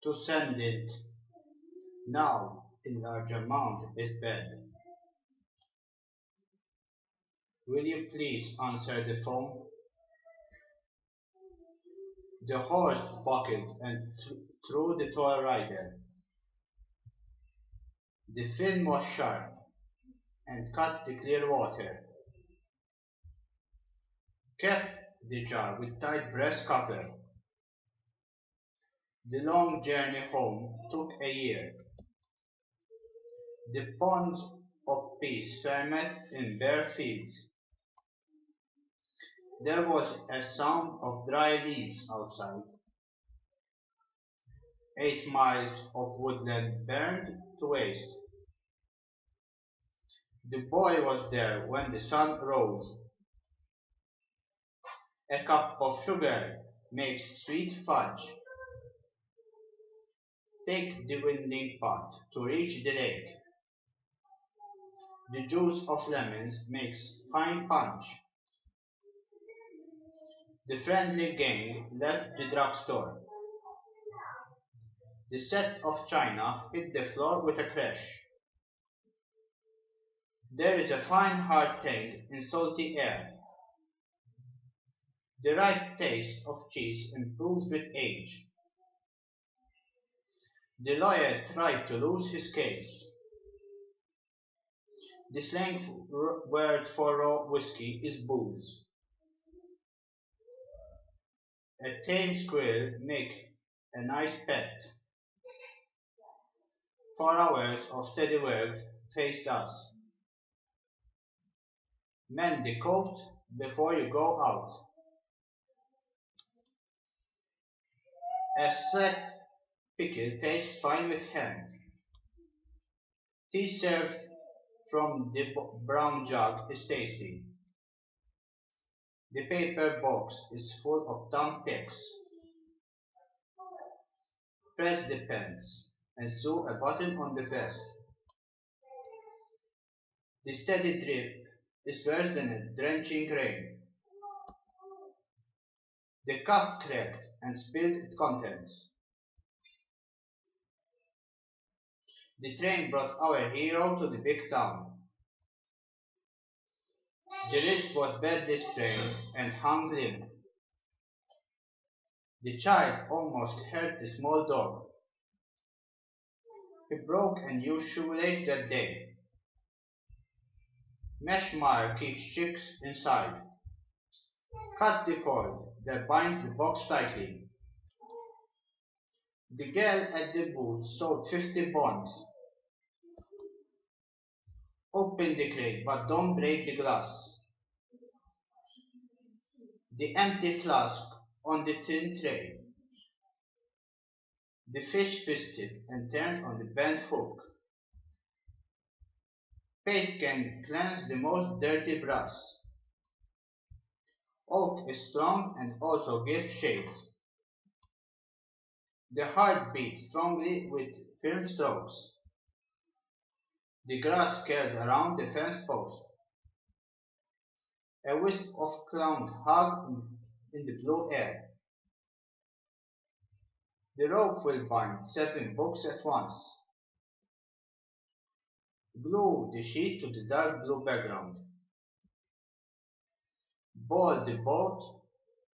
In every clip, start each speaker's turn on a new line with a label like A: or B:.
A: To send it now in large amount is bad. Will you please answer the phone? The horse buckled and threw the toy rider. The fin was sharp and cut the clear water. Kept the jar with tight breast cover. The long journey home took a year. The ponds of peace ferment in bare fields. There was a sound of dry leaves outside. 8 miles of woodland burned to waste. The boy was there when the sun rose. A cup of sugar makes sweet fudge. Take the winding path to reach the lake. The juice of lemons makes fine punch. The friendly gang left the drugstore. The set of china hit the floor with a crash. There is a fine hard thing in salty air. The right taste of cheese improves with age. The lawyer tried to lose his case. The slang word for raw whiskey is booze. A tame squirrel makes a nice pet. 4 hours of steady work faced us. Mend the coat before you go out. A set pickle tastes fine with ham. Tea served from the brown jug is tasty. The paper box is full of thumbtacks. Press the pens and sew a button on the vest. The steady drip is worse than a drenching rain. The cup cracked and spilled its contents. The train brought our hero to the big town. The wrist was badly strained and hung limp. The child almost hurt the small dog. He broke a new shoelace that day. Mesh wire keeps chicks inside. Cut the cord that binds the box tightly. The girl at the booth sold 50 bonds. Open the crate, but don't break the glass. The empty flask on the tin tray. The fish twisted and turned on the bent hook. Paste can cleanse the most dirty brass. Oak is strong and also gives shades. The heart beats strongly with firm strokes. The grass curled around the fence post. A wisp of cloud hung in the blue air. The rope will bind 7 books at once. Glue the sheet to the dark blue background. Ball the boat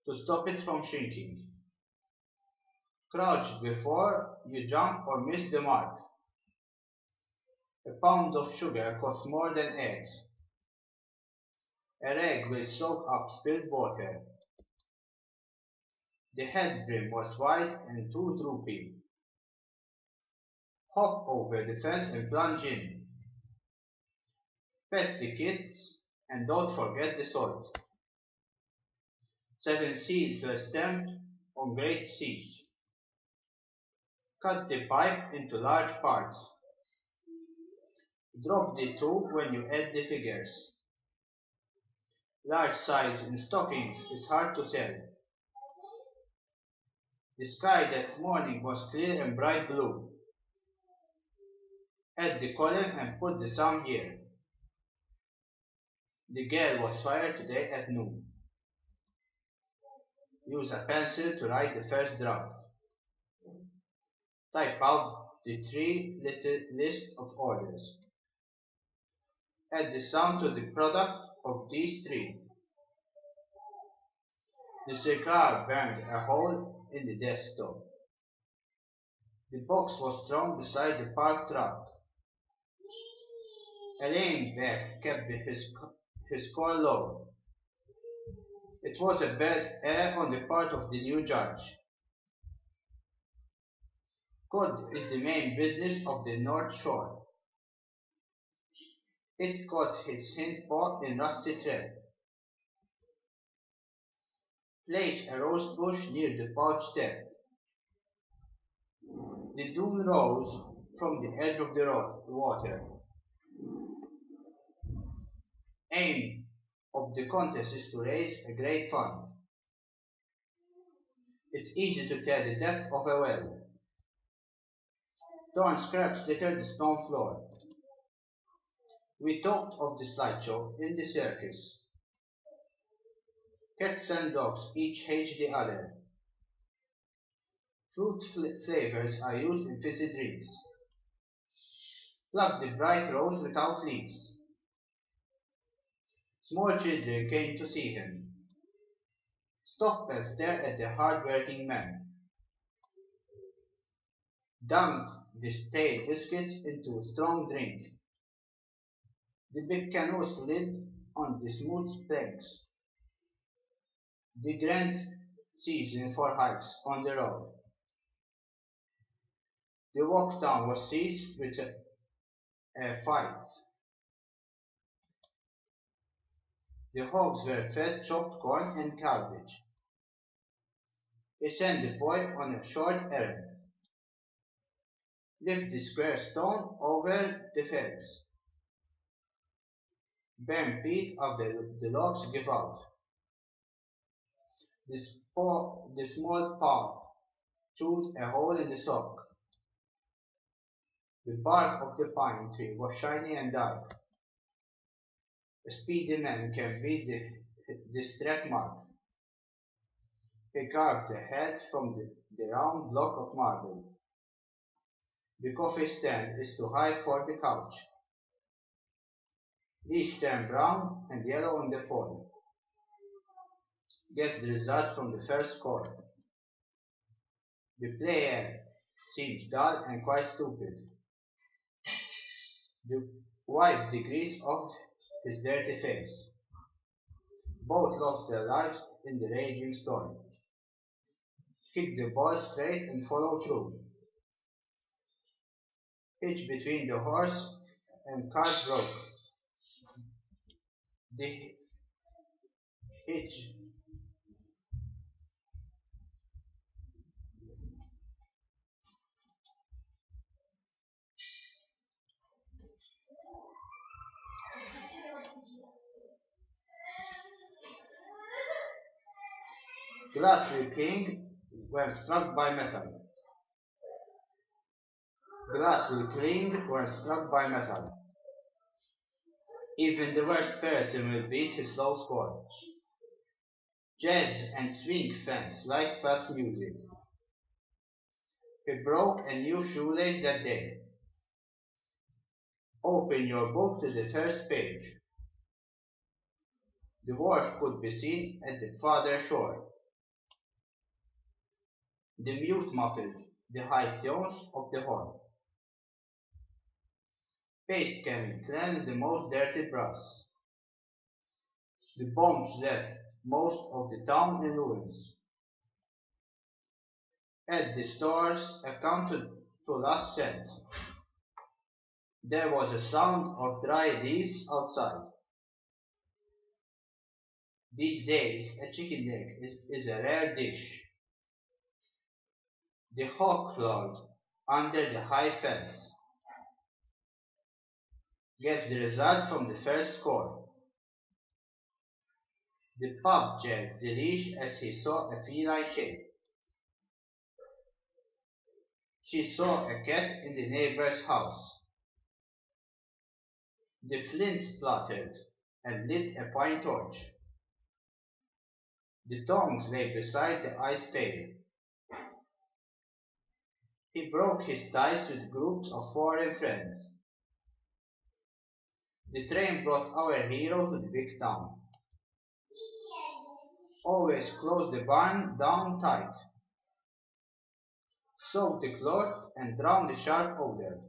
A: to stop it from shrinking. Crouch before you jump or miss the mark. A pound of sugar costs more than eggs. A rag will soak up spilled water. The head brim was wide and too droopy. Hop over the fence and plunge in. Pet the kids and don't forget the salt. 7 seeds were stamped on great seeds. Cut the pipe into large parts. Drop the 2 when you add the figures. Large size in stockings is hard to sell. The sky that morning was clear and bright blue. Add the column and put the sum here. The girl was fired today at noon. Use a pencil to write the first draft. Type out the three-letter list of orders. Add the sum to the product of these three. The cigar burned a hole in the desktop. The box was thrown beside the parked truck. Elaine Beck kept his score low. It was a bad error on the part of the new judge. Cod is the main business of the North Shore. It caught his hind paw in rusty thread. Place a rose bush near the pouch step. The dune rose from the edge of the water. Aim of the contest is to raise a great fund. It's easy to tell the depth of a well. Torn scraps litter the stone floor. We talked of the slideshow in the circus. Cats and dogs each hate the other. Fruit flavors are used in fizzy drinks. Pluck the bright rose without leaves. Small children came to see him. Stop and stare at the hard-working man. Dunk the stale biscuits into a strong drink. The big canoe slid on the smooth planks. The grand season for hikes on the road. The walk down was seized with a fight. The hogs were fed chopped corn and cabbage. He sent the boy on a short errand. Lift the square stone over the fence. Burn peat of the logs give out. The small paw chewed a hole in the sock. The bark of the pine tree was shiny and dark. A speedy man can beat the strat mark. He carved the head from the round block of marble. The coffee stand is too high for the couch. These turn brown and yellow in the fall. Guess the result from the first score. The player seems dull and quite stupid. Wipe the grease off his dirty face. Both lost their lives in the raging storm. Kick the ball straight and follow through. Hitch between the horse and cart broke. The hitch glass will cling when struck by metal. Glass will cling when struck by metal. Even the worst person will beat his low score. Jazz and swing fans like fast music. He broke a new shoelace that day. Open your book to the first page. The wharf could be seen at the farther shore. The mute muffled the high tones of the horn. Paste can cleanse the most dirty brass. The bombs left most of the town in ruins. Add the store's account to last cent. There was a sound of dry leaves outside. These days, a chicken leg is a rare dish. The hawk clawed under the high fence. Gets the result from the first score. The pup jerked the leash as he saw a feline shape. She saw a cat in the neighbor's house. The flint spluttered and lit a pine torch. The tongs lay beside the ice pail. He broke his ties with groups of foreign friends. The train brought our hero to the big town. Always close the barn down tight. Soak the cloth and drown the sharp odor.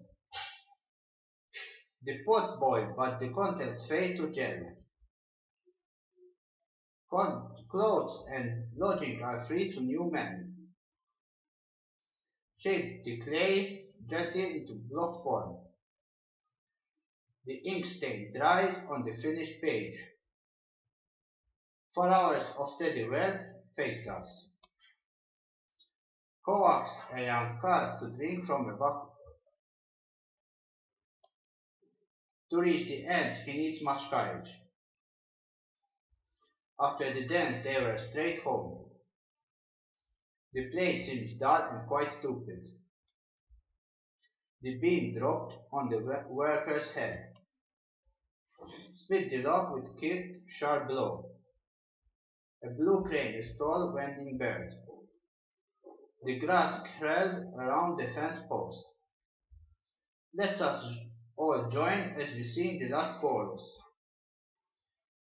A: The pot boiled, but the contents fade to gel. Clothes and lodging are free to new men. Shape the clay gently into block form. The ink stain dried on the finished page. 4 hours of steady work faced us. Coax a young calf to drink from a bucket. To reach the end, he needs much courage. After the dance, they were straight home. The place seems dull and quite stupid. The beam dropped on the worker's head. Split the log with quick, sharp blow. A blue crane, a tall, wending bird. The grass curled around the fence post. Let us all join as we sing the last chorus.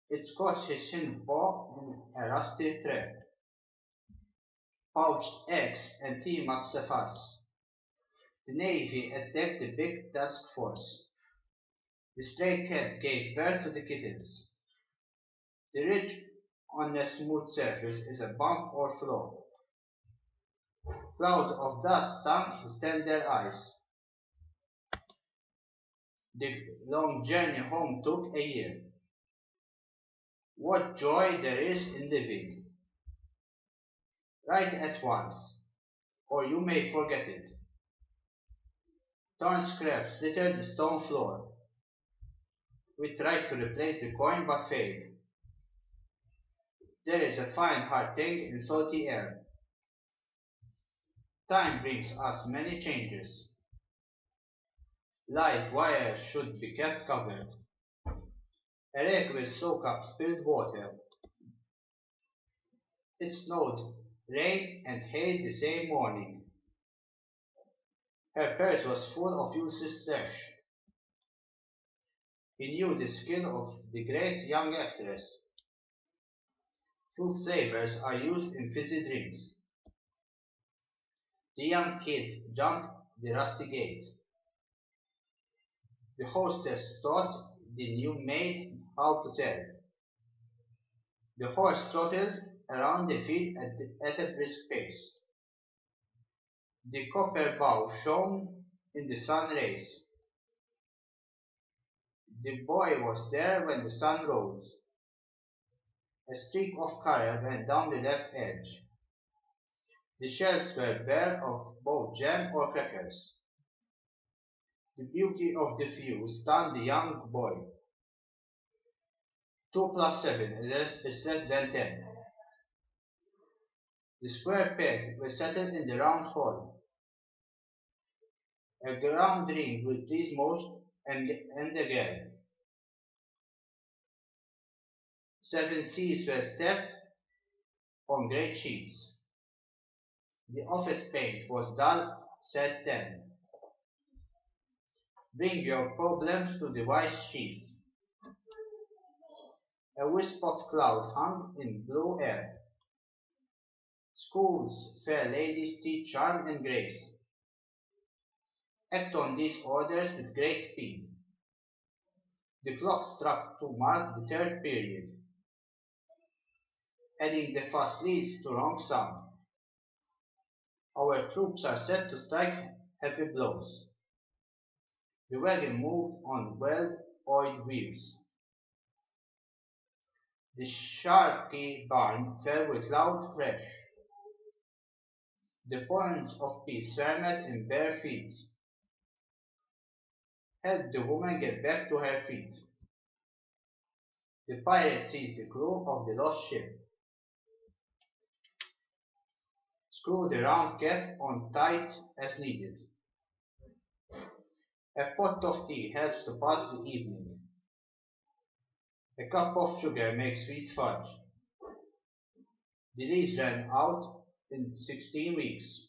A: It's caught his hind paw in a rusty trap. Poached eggs and tea must suffice. The Navy attacked the big task force. The stray cat gave birth to the kittens. The ridge on a smooth surface is a bump or flaw. Cloud of dust stung his tender eyes. The long journey home took a year. What joy there is in living! Write at once, or you may forget it. Torn scraps littered the stone floor. We tried to replace the coin but failed. There is a fine hard thing in salty air. Time brings us many changes. Live wires should be kept covered. A rake will soak up spilled water. It snowed, rained, and hailed the same morning. Her purse was full of useless trash. He knew the skill of the great young actress. Fruit flavors are used in fizzy drinks. The young kid jumped the rusty gate. The hostess taught the new maid how to serve. The horse trotted around the field at a brisk pace. The copper bow shone in the sun rays. The boy was there when the sun rose. A streak of color went down the left edge. The shelves were bare of both jam or crackers. The beauty of the view stunned the young boy. 2 plus 7 is less than 10. The square peg was settled in the round hole. A round ring will please most, and again. 7 C's were stepped on great sheets. The office paint was dull, said 10. Bring your problems to the wise chief. A wisp of cloud hung in blue air. Schools, fair ladies teach charm and grace. Act on these orders with great speed. The clock struck to mark the third period. Adding the fast leads to wrong sum. Our troops are set to strike heavy blows. The wagon moved on well-oiled wheels. The shaky barn fell with loud crash. The points of peace swarmed in bare feet. Help the woman get back to her feet. The pirate seized the crew of the lost ship. Screw the round cap on tight as needed. A pot of tea helps to pass the evening. A cup of sugar makes sweet fudge. The lease ran out in 16 weeks.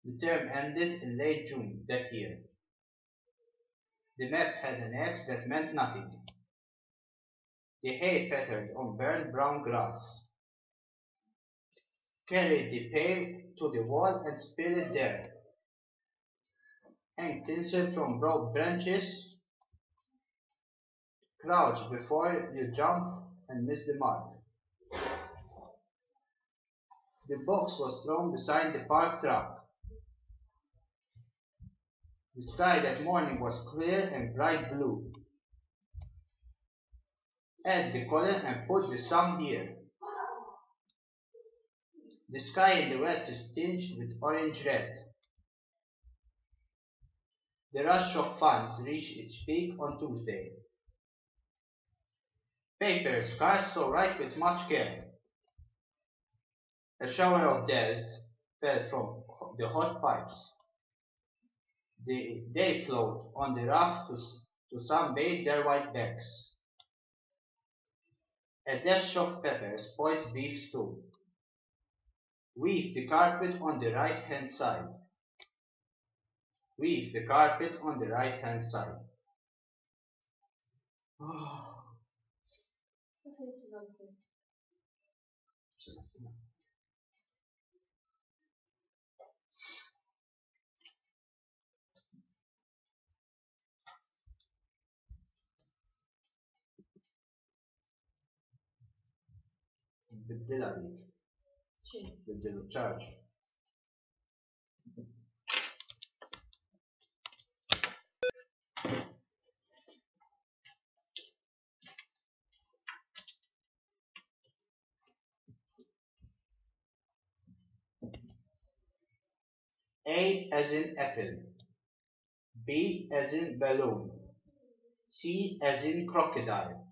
A: The term ended in late June that year. The map had an X that meant nothing. The hay pattered on burnt brown grass. Carry the pail to the wall and spill it there. Hang tinsel from broad branches. Crouch before you jump and miss the mark. The box was thrown beside the park truck. The sky that morning was clear and bright blue. Add the color and put the sum here. The sky in the west is tinged with orange-red. The rush of funds reached its peak on Tuesday. Paper scarce so right with much care. A shower of dirt fell from the hot pipes. They flowed on the raft to sunbathe their white backs. A dash of pepper spoils beef stew. Weave the carpet on the right-hand side. Weave the carpet on the right-hand side. بدل عليك بدل charge. A as in apple, B as in balloon, C as in crocodile,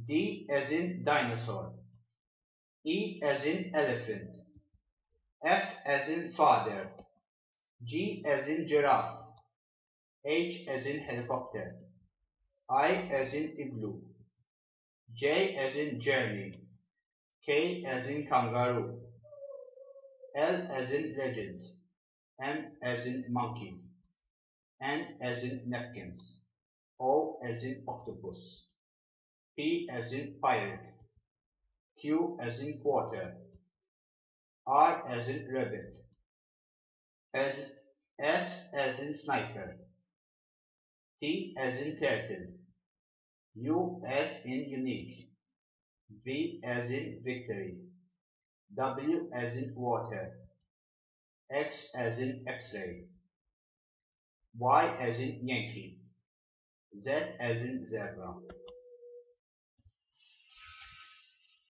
A: D as in dinosaur, E as in elephant, F as in father, G as in giraffe, H as in helicopter, I as in igloo, J as in journey, K as in kangaroo, L as in legend, M as in monkey, N as in napkins, O as in octopus, P as in pirate, Q as in quarter, R as in rabbit, S as in sniper, T as in turtle, U as in unique, V as in victory, W as in water, X as in X-ray, Y as in Yankee, Z as in zebra.